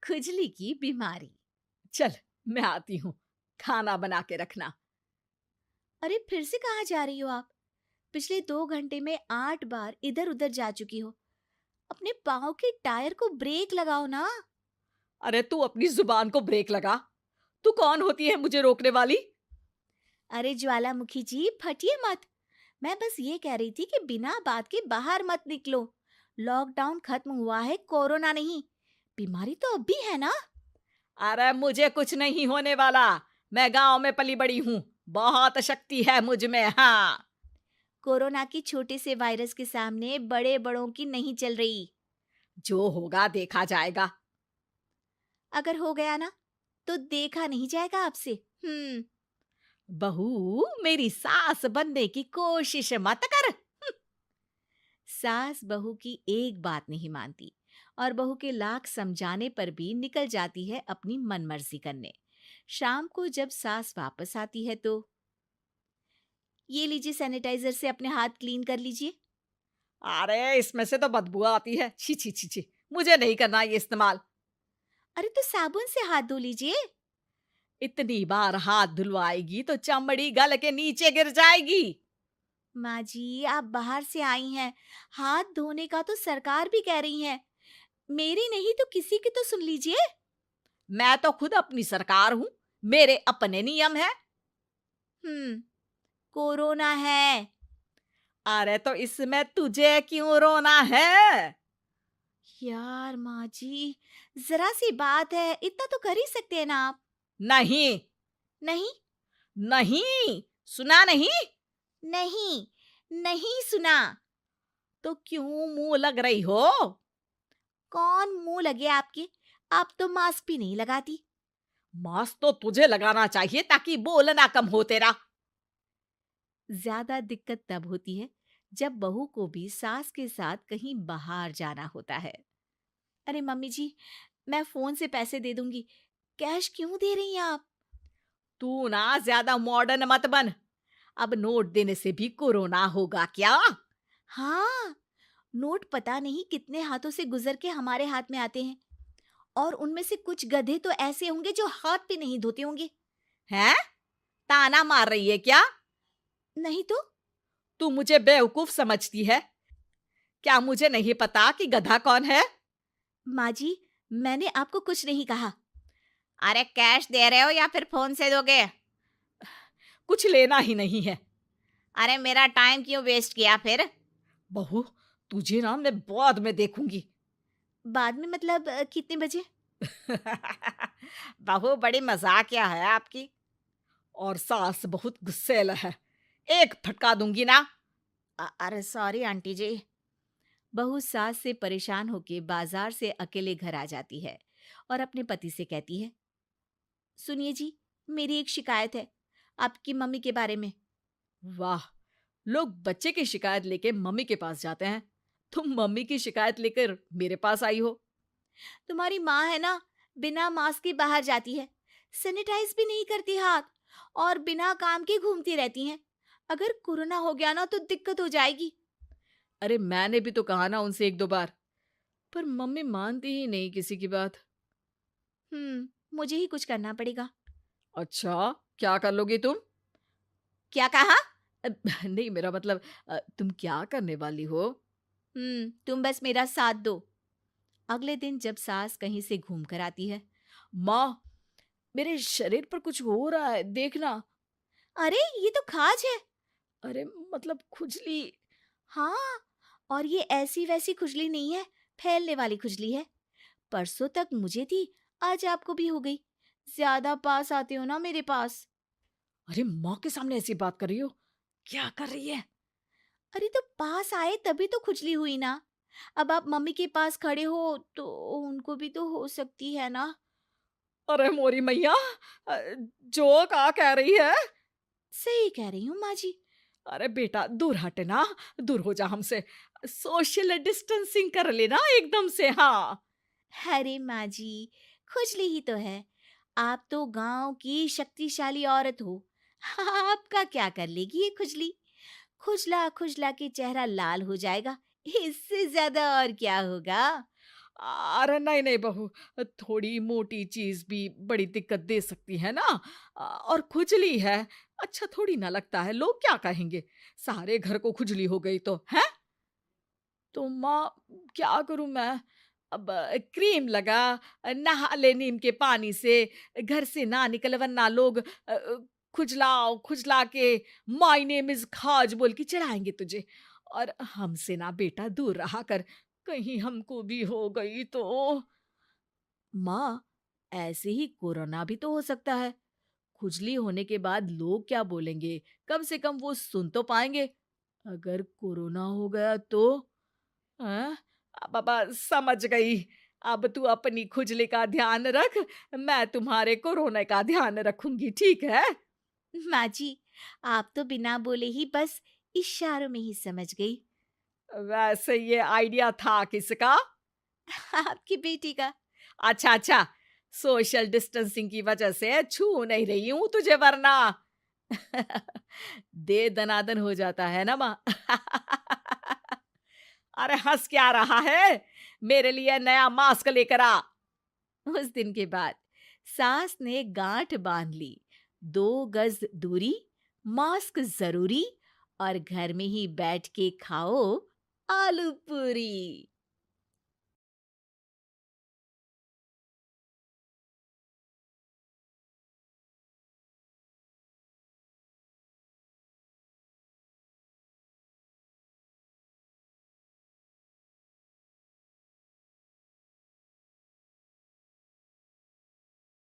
खुजली की बीमारी। चल, मैं आती हूँ, खाना बना के रखना। अरे फिर से कहाँ जा रही हो आप? पिछले 2 घंटे में 8 बार इधर उधर जा चुकी हो। अपने पाँव के टायर को ब्रेक लगाओ ना। अरे तू अपनी जुबान को ब्रेक लगा। तू कौन होती है मुझे रोकने वाली? अरे ज्वालामुखी जी, फटिए मत। मैं बस ये कह रही थी कि बिना बात के बाहर मत निकलो। लॉकडाउन खत्म हुआ है, कोरोना नहीं। बीमारी तो अब भी है ना। अरे मुझे कुछ नहीं होने वाला। मैं गांव में पली बड़ी हूँ। बहुत शक्ति है मुझ में, हाँ। कोरोना की छोटे से वायरस के सामने बड़े बड़ों की नहीं चल रही। जो होगा देखा जाएगा। अगर हो गया ना, तो देखा नहीं जाएगा आपसे। हम्म। बहू, मेरी सास बनने की कोशिश मत कर। सास बहू की एक बात नहीं मानती और बहू के लाख समझाने पर भी निकल जाती है अपनी मनमर्जी करने। शाम को जब सास वापस आती है तो, ये लीजिए सैनिटाइजर से अपने हाथ क्लीन कर लीजिए। अरे इसमें से तो बदबू आती है। छी छी छी छी। मुझे नहीं करना ये इस्तेमाल। अरे तो साबुन से हाथ धो लीजिए। इतनी बार हाथ धुलवाएगी तो चमड़ी गल के नीचे गिर जाएगी। माँ जी, आप बाहर से आई हैं, हाथ धोने का तो सरकार भी कह रही है। मेरी नहीं तो किसी की तो सुन लीजिए। मैं तो खुद अपनी सरकार हूँ। मेरे अपने नियम है। हम्म। कोरोना है। अरे तो इसमें तुझे क्यों रोना है? यार माँ जी, जरा सी बात है, इतना तो कर ही सकते हैं ना आप। नहीं। नहीं। नहीं, सुना नहीं? नहीं। नहीं सुना। तो क्यों मुंह लग रही हो? कौन मुंह लगे आपके? आप तो मास्क भी नहीं लगाती। मास्क तो तुझे लगाना चाहिए ताकि बोलना कम हो तेरा। ज्यादा दिक्कत तब होती है जब बहू को भी सास के साथ कहीं बाहर जाना होता है। अरे मम्मी जी, मैं फोन से पैसे दे दूंगी। कैश क्यों दे रही हैं आप? तू ना ज्यादा मॉडर्न मत बन। अब नोट देने से भी कोरोना होगा क्या? हाँ, नोट पता नहीं कितने हाथों से गुजर के हमारे हाथ में आते हैं, और उनमें से कुछ गधे तो ऐसे होंगे जो हाथ भी नहीं धोते होंगे। हैं? ताना मार रही है क्या? नहीं तो। तू मुझे बेवकूफ समझती है? क्या मुझे नहीं पता कि गधा कौन है? माँ जी, मैंने आपको कुछ नहीं कहा। अरे कैश दे रहे हो या फिर फोन से दोगे? कुछ लेना ही नहीं है। अरे मेरा टाइम क्यों वेस्ट किया फिर? बहू, तुझे ना मैं बाद में देखूंगी। बाद में मतलब कितने बजे? बहू बड़ी मजाकिया है आपकी। और सास बहुत गुस्सैल है। एक फटका दूंगी ना। अरे सॉरी आंटी जी। बहू सास से परेशान होके बाजार से अकेले घर आ जाती है और अपने पति से कहती है, सुनिए जी, मेरी एक शिकायत है आपकी मम्मी के बारे में। वाह, लोग बच्चे की शिकायत लेके मम्मी के पास जाते हैं। तुम मम्मी की शिकायत लेकर मेरे पास आई हो। तुम्हारी माँ है ना, बिना मास्क के बाहर जाती है, सैनिटाइज भी नहीं करती हाथ, और बिना काम के घूमती रहती हैं। अगर कोरोना हो गया ना तो दिक्कत हो जाएगी। अरे मैंने भी तो कहा ना उनसे एक दो बार, पर मम्मी मानती ही नहीं किसी की बात। मुझे ही कुछ करना पड़ेगा। अच्छा, क्या कर लोगी तुम? क्या कहा? अ, नहीं, मेरा मतलब तुम क्या करने वाली हो? तुम बस मेरा साथ दो। अगले दिन जब सास कहीं से घूम कर आती है, माँ, मेरे शरीर पर कुछ हो रहा है, देखना। अरे ये तो खाज है। अरे मतलब खुजली। हाँ, और ये ऐसी वैसी खुजली नहीं है, फैलने वाली खुजली है। परसों तक मुझे थी, आज आपको भी हो गई। ज्यादा पास आते हो ना मेरे पास। अरे माँ के सामने ऐसी बात कर रही हो? क्या कर रही है? अरे तो पास आए तभी तो खुजली हुई ना। अब आप मम्मी के पास खड़े हो तो उनको भी तो हो सकती है ना। अरे मोरी मैया, अ, जो का कह रही है? सही कह रही हूँ माँ जी। अरे बेटा, दूर हट ना। दूर हो जा हमसे। सोशल डिस्टेंसिंग कर लेना एकदम से, हाँ। अरे माँ जी, खुजली ही तो है। आप तो गांव की शक्तिशाली औरत हो। आपका क्या कर लेगी ये खुजली? खुजला खुजला के चेहरा लाल हो जाएगा। इससे ज्यादा और क्या होगा? अरे नहीं नहीं बहू, थोड़ी मोटी चीज भी बड़ी दिक्कत दे सकती है ना। और खुजली है, अच्छा थोड़ी ना लगता है, लोग क्या कहेंगे, सारे घर को खुजली हो गई तो है। तो माँ, क्या करूं मैं? अब क्रीम लगा, नहा ले नीम के पानी से, घर से ना निकल वरना लोग खुजलाओ खुजला के माय नेम इज खाज बोल के चढ़ाएंगे तुझे। और हमसे ना बेटा दूर रहा कर, कहीं हमको भी हो गई तो। माँ, ऐसे ही कोरोना भी तो हो सकता है। खुजली होने के बाद लोग क्या बोलेंगे, कम से कम वो सुन तो पाएंगे। अगर कोरोना हो गया तो? हाँ, बाबा समझ गई। अब तू अपनी खुजली का ध्यान रख, मैं तुम्हारे कोरोना का ध्यान रखूंगी, ठीक है? माँ जी, आप तो बिना बोले ही बस इशारों में ही समझ गई। वैसे ये आइडिया था किसका? आपकी बेटी का। अच्छा अच्छा, सोशल डिस्टेंसिंग की वजह से छू नहीं रही हूं तुझे वरना। दे दनादन हो जाता है ना माँ। अरे हंस क्या रहा है, मेरे लिए नया मास्क लेकर आ। उस दिन के बाद सास ने गांठ बांध ली। 2 गज दूरी, मास्क जरूरी, और घर में ही बैठ के खाओ आलू पूरी।